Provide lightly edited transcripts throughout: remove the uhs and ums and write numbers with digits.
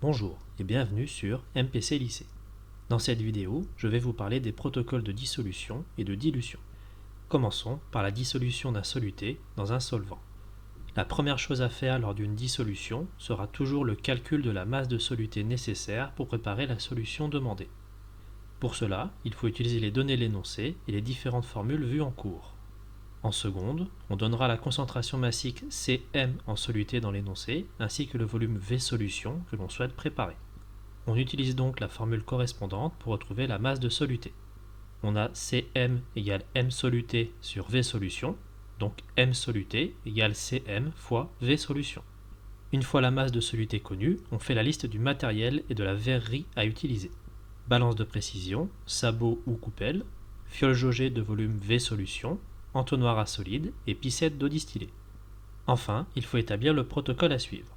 Bonjour et bienvenue sur MPC Lycée. Dans cette vidéo, je vais vous parler des protocoles de dissolution et de dilution. Commençons par la dissolution d'un soluté dans un solvant. La première chose à faire lors d'une dissolution sera toujours le calcul de la masse de soluté nécessaire pour préparer la solution demandée. Pour cela, il faut utiliser les données de l'énoncé et les différentes formules vues en cours. En seconde, on donnera la concentration massique Cm en soluté dans l'énoncé, ainsi que le volume V solution que l'on souhaite préparer. On utilise donc la formule correspondante pour retrouver la masse de soluté. On a Cm égale M soluté sur V solution, donc M soluté égale Cm fois V solution. Une fois la masse de soluté connue, on fait la liste du matériel et de la verrerie à utiliser. Balance de précision, sabot ou coupelle, fiole jaugée de volume V solution, entonnoir à solide et piscette d'eau distillée. Enfin, il faut établir le protocole à suivre.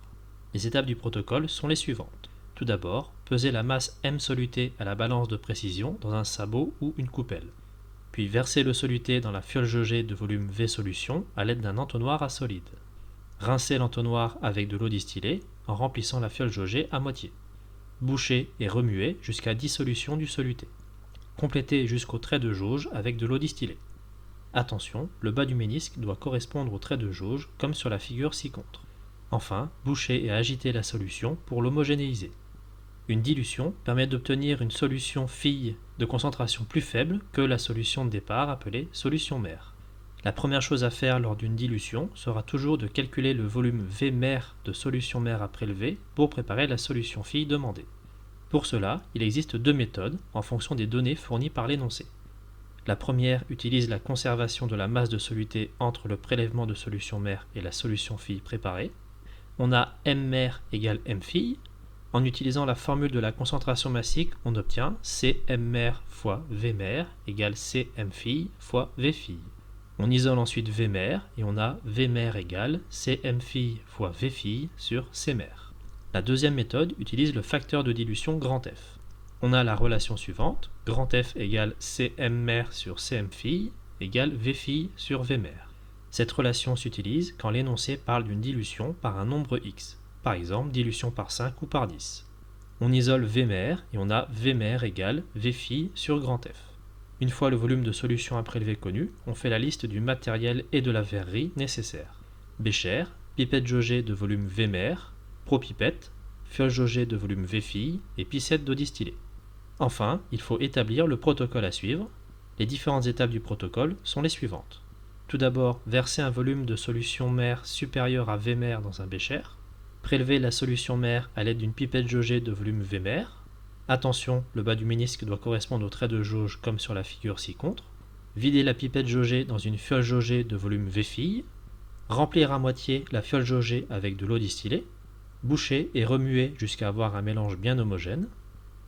Les étapes du protocole sont les suivantes. Tout d'abord, peser la masse M soluté à la balance de précision dans un sabot ou une coupelle. Puis verser le soluté dans la fiole jaugée de volume V solution à l'aide d'un entonnoir à solide. Rincer l'entonnoir avec de l'eau distillée en remplissant la fiole jaugée à moitié. Boucher et remuer jusqu'à dissolution du soluté. Compléter jusqu'au trait de jauge avec de l'eau distillée. Attention, le bas du ménisque doit correspondre au trait de jauge comme sur la figure ci-contre. Enfin, boucher et agiter la solution pour l'homogénéiser. Une dilution permet d'obtenir une solution fille de concentration plus faible que la solution de départ appelée solution mère. La première chose à faire lors d'une dilution sera toujours de calculer le volume V mère de solution mère à prélever pour préparer la solution fille demandée. Pour cela, il existe deux méthodes en fonction des données fournies par l'énoncé. La première utilise la conservation de la masse de soluté entre le prélèvement de solution mère et la solution fille préparée. On a M mère égale M fille. En utilisant la formule de la concentration massique, on obtient Cm mère fois V mère égale Cm fille fois V fille. On isole ensuite V mère et on a V mère égale Cm fille fois V fille sur C mère. La deuxième méthode utilise le facteur de dilution grand F. On a la relation suivante, grand F égale Cm mère sur Cm fille égale V fille sur V mère. Cette relation s'utilise quand l'énoncé parle d'une dilution par un nombre x, par exemple dilution par 5 ou par 10. On isole V mère et on a V mère égale V fille sur grand F. Une fois le volume de solution à prélever connu, on fait la liste du matériel et de la verrerie nécessaires. Bécher, pipette jaugée de volume V mère, propipette, fiole jaugée de volume V fille et piscette d'eau distillée. Enfin, il faut établir le protocole à suivre. Les différentes étapes du protocole sont les suivantes. Tout d'abord, verser un volume de solution mère supérieur à V mère dans un bécher. Prélever la solution mère à l'aide d'une pipette jaugée de volume V mère. Attention, le bas du ménisque doit correspondre au trait de jauge comme sur la figure ci-contre. Vider la pipette jaugée dans une fiole jaugée de volume V fille. Remplir à moitié la fiole jaugée avec de l'eau distillée. Boucher et remuer jusqu'à avoir un mélange bien homogène.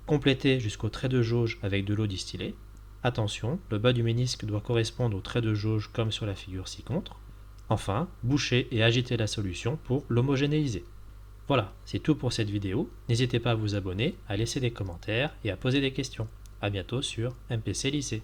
Compléter jusqu'au trait de jauge avec de l'eau distillée. Attention, le bas du ménisque doit correspondre au trait de jauge comme sur la figure ci-contre. Enfin, boucher et agiter la solution pour l'homogénéiser. Voilà, c'est tout pour cette vidéo. N'hésitez pas à vous abonner, à laisser des commentaires et à poser des questions. A bientôt sur MPC Lycée.